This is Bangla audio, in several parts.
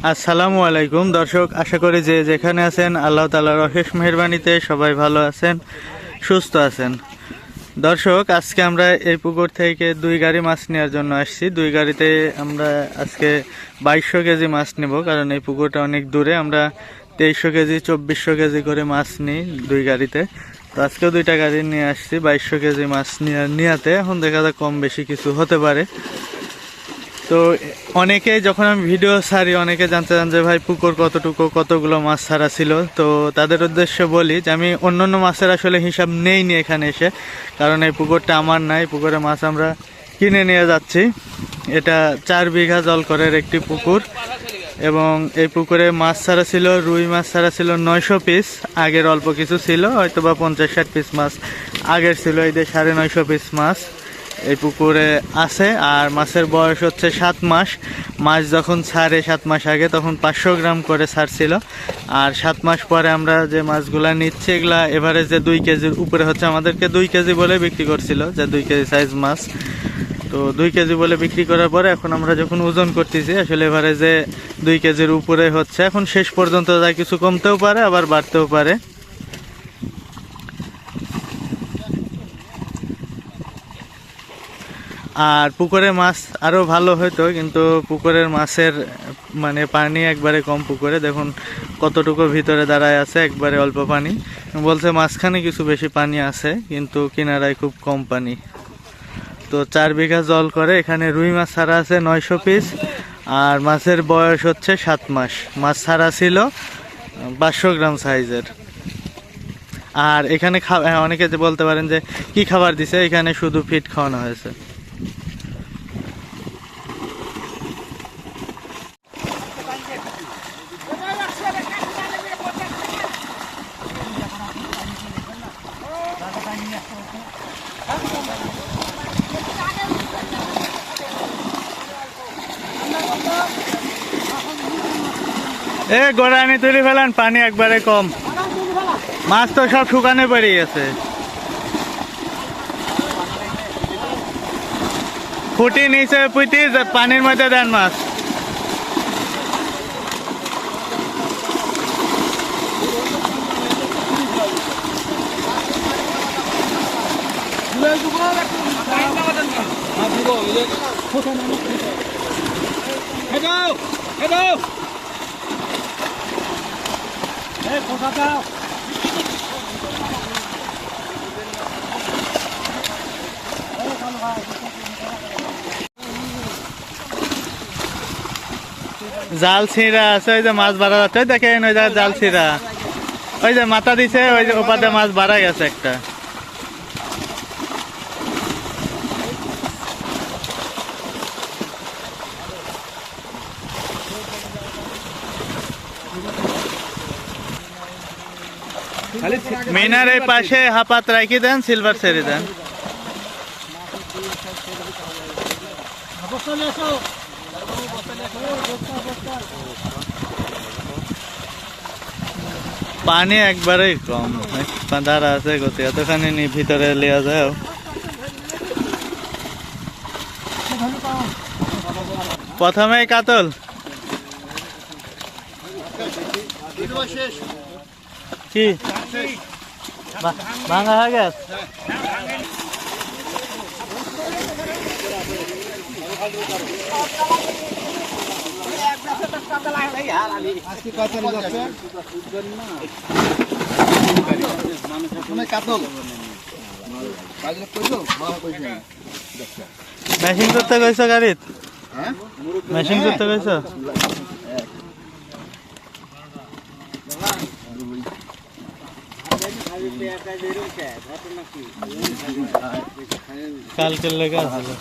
আসসালামু আলাইকুম দর্শক, আশা করি যে যেখানে আছেন আল্লাহ তাআলার অশেষ মেহেরবানিতে সবাই ভালো আছেন, সুস্থ আছেন। দর্শক, আজকে আমরা এই পুকুর থেকে 2 গাড়ি মাছ নেওয়ার জন্য আসছি। 2 গাড়িতে আমরা আজকে 2200 কেজি মাছ নেব, কারণ এই পুকুরটা অনেক দূরে। আমরা 2300 কেজি 2400 কেজি করে মাছ নিই 2 গাড়িতে। তো আজকেও 2টা গাড়ি নিয়ে আসছি 2200 কেজি মাছ নিয়াতে। এখন দেখা যাক কম বেশি কিছু হতে পারে। তো অনেকে যখন আমি ভিডিও ছাড়ি, অনেকে জানতে চান যে ভাই পুকুর কতটুকু, কতগুলো মাছ ছাড়া ছিল। তো তাদের উদ্দেশ্যে বলি যে আমি অন্যান্য মাছের আসলে হিসাব নেইনি এখানে এসে, কারণ এই পুকুরটা আমার নাই। পুকুরে মাছ আমরা কিনে নিয়ে যাচ্ছি। এটা 4 বিঘা জলকরের একটি পুকুর, এবং এই পুকুরে মাছ ছাড়া ছিল, রুই মাছ ছাড়া ছিল 900 পিস। আগের অল্প কিছু ছিল, হয়তো বা 50-60 পিস মাছ আগের ছিল। এই যে 950 পিস মাছ এই পুকুরে আছে। আর মাছের বয়স হচ্ছে 7 মাস। মাছ যখন ছাড়ে 7 মাস আগে, তখন 500 গ্রাম করে ছাড়ছিল। আর 7 মাস পরে আমরা যে মাছগুলা নিচ্ছি, এগুলা এভারেজে 2 কেজির উপরে হচ্ছে। আমাদেরকে 2 কেজি বলে বিক্রি করছিল, যে 2 কেজি সাইজ মাছ। তো 2 কেজি বলে বিক্রি করার পরে এখন আমরা যখন ওজন করতেছি, আসলে এভারেজে 2 কেজির উপরে হচ্ছে। এখন শেষ পর্যন্ত যা কিছু কমতেও পারে, আবার বাড়তেও পারে। আর পুকুরে মাছ আরও ভালো হতো, কিন্তু পুকুরের মাছের মানে পানি একবারে কম। পুকুরে দেখুন কতটুকু ভিতরে দাঁড়ায় আছে, একবারে অল্প পানি। বলছে মাঝখানে কিছু বেশি পানি আছে, কিন্তু কিনারায় খুব কম পানি। তো 4 বিঘা জল করে। এখানে রুই মাছ ছাড়া আছে 900 পিস, আর মাছের বয়স হচ্ছে 7 মাস। মাছ ছাড়া ছিল 500 গ্রাম সাইজের। আর এখানে অনেকে যে বলতে পারেন যে কি খাবার দিছে, এখানে শুধু ফিড খাওয়ানো হয়েছে। গোড়ানি তুলে ফেলান, পানি একবারে কম। মাছ তো সব শুকানে পড়ে গেছে। ফুটি নিচে পুঁতি পানির মধ্যে দেন মাছ। জাল ছিঁড়া আছে, ওই যে মাছ বাড়া যাচ্ছে। দেখেন ওই জাল ছিঁড়া, ওই যে মাথা দিছে, ওই যে ওপাতে মাছ বাড়া গেছে একটা। মিনার এই পাশে হাপাত রাখি দেন, সিলভার ছেড়ে দেন। পানি একবারেই কম, দাঁড়া আছে গতি, এতখানি ভিতরে লিয়া যায়। প্রথমে কাতল কি ভাঙা হয়ে গেছে। মেশিন করতে গেছো গাড়িত? মেশিন করতে গেছো? কালকের লেগে আছে।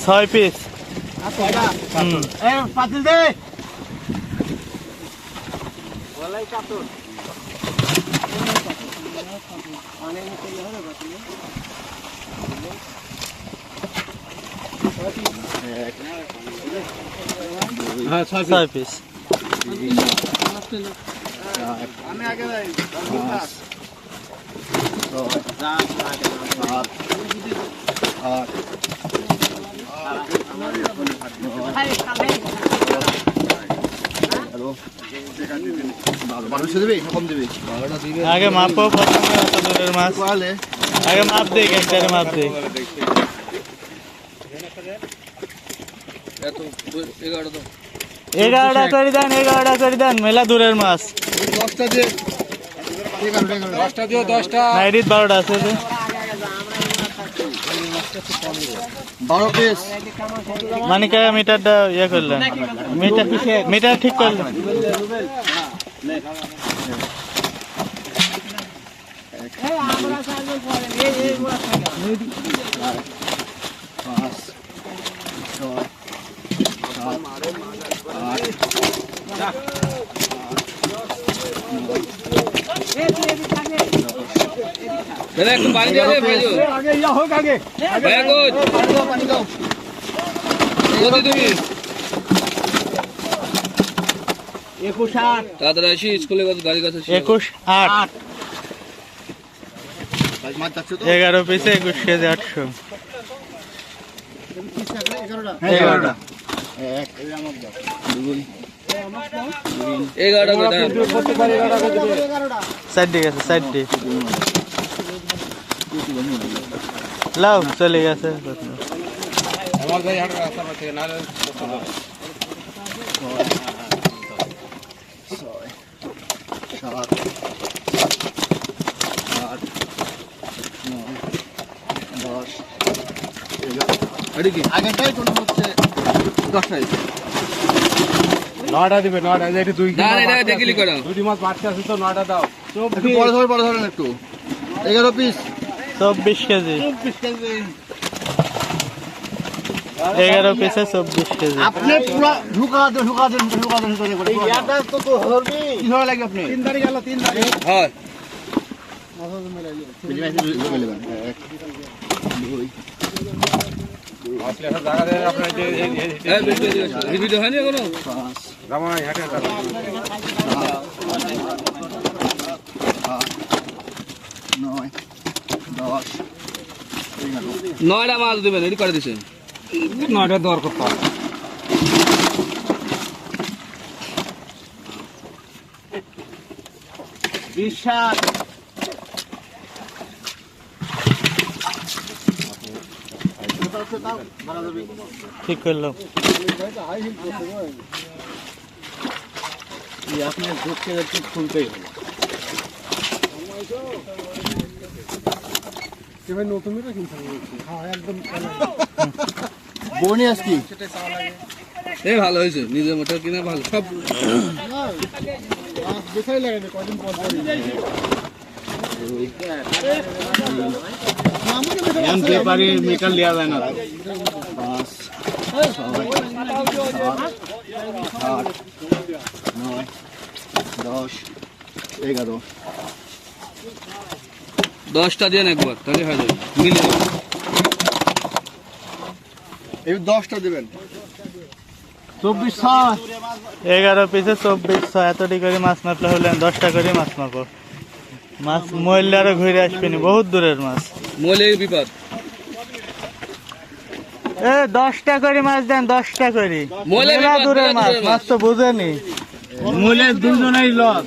ছয় পিস পাতিল দে। হ্যাঁ 6 পিস। আমি আগে যাই। আগে মাপো প্রথমে অত দূরের মাছ আগে মাপ দিই ক্যান্টারে মাপ দিই 11টা করে দেন মেলা দূরের মাছ 10টা দিয়ে 10টা দিও 10টা নাইরিত 12টা আছে যে 12 পিস মানে কে মিটারটা ইয়ে করলেন মিটার ঠিক করলেন দাদা একটু পানি দিয়ে দে ভাইজো আগে ইয়া হোক আগে ভাইয়া কোচ পানি দাও কোচ তুমি 21 তাড়াতাড়ি আসি স্কুলে গাড়ি কাছে 21 8 মাছ যাচ্ছে তো 11 পিসে 21 কেজি 800 11টা এক 11টা করে দাও সাইড দিকে আছে সাইড দি লাও চলে গেছে আমার ভাই হাঁটা রাস্তা থেকে না আগেরটাই কোনো হচ্ছে 10টা 9টা দিবে 9টা এটা দুই না এটা দেখলি করো দুই মাছ মারতে আছে তো 9টা দাও একটু বড় ধরেন একটু 11 পিস 24 কেজি 11 পিসে 24 কেজি আপনি পুরো ঢুকা দেন এই ইয়াটা তো ধরবি কি ধরে লাগে আপনি 3 দাঁড়ি গেল 3 দাঁড়ি হয় আসলে একটা জায়গা দেন আপনার যে এই ভিডিও হয়নি এখনো জামাই হাটে একটা 9টা মাছ দিবেন রেডি করে দিছেন 9টা দর করতে হবে বিশ্বাস ঠিক করলাম আপনি ঢুকতে একটু খুলতেই হবে বোনিয়াস কি এই ভালো হয়েছে নিজের মতো কিনা ভালো সব দেখাই লাগে না কদিন পর পারি মিটার লিয়া যায় না 10টা দেন একবার তাহলে হয়ে যাবে মিলে যাবে এই 10টা দিবেন 11 পিসে 24 এতটি করে মাছ মাপলে হলেন 10টা করে মাছ মাপো মাছ মহিলা আরো ঘুরে আসবেনি বহুত দূরের মাছ মলে বিপদ এ 10টা করে মাছ দেন 10টা করে মহিলা মেলা বিপদ, দূরের মেলা মাছ দূরের মাছ তো বুঝেনি মূলে দুজনেই লস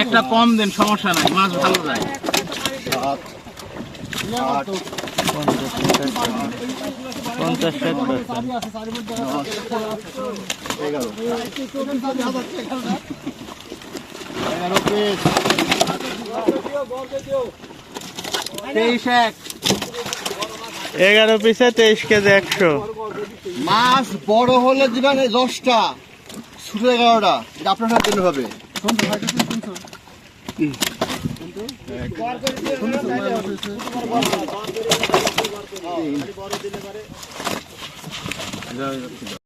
একটা কম দেন সমস্যা নাই মাছ ভালো যায় 11 পিসে 23 কেজি 100 মাছ বড় হলে দিবেন 10টা ছোট 11টা এটা আপনার সাথে দিলে হবে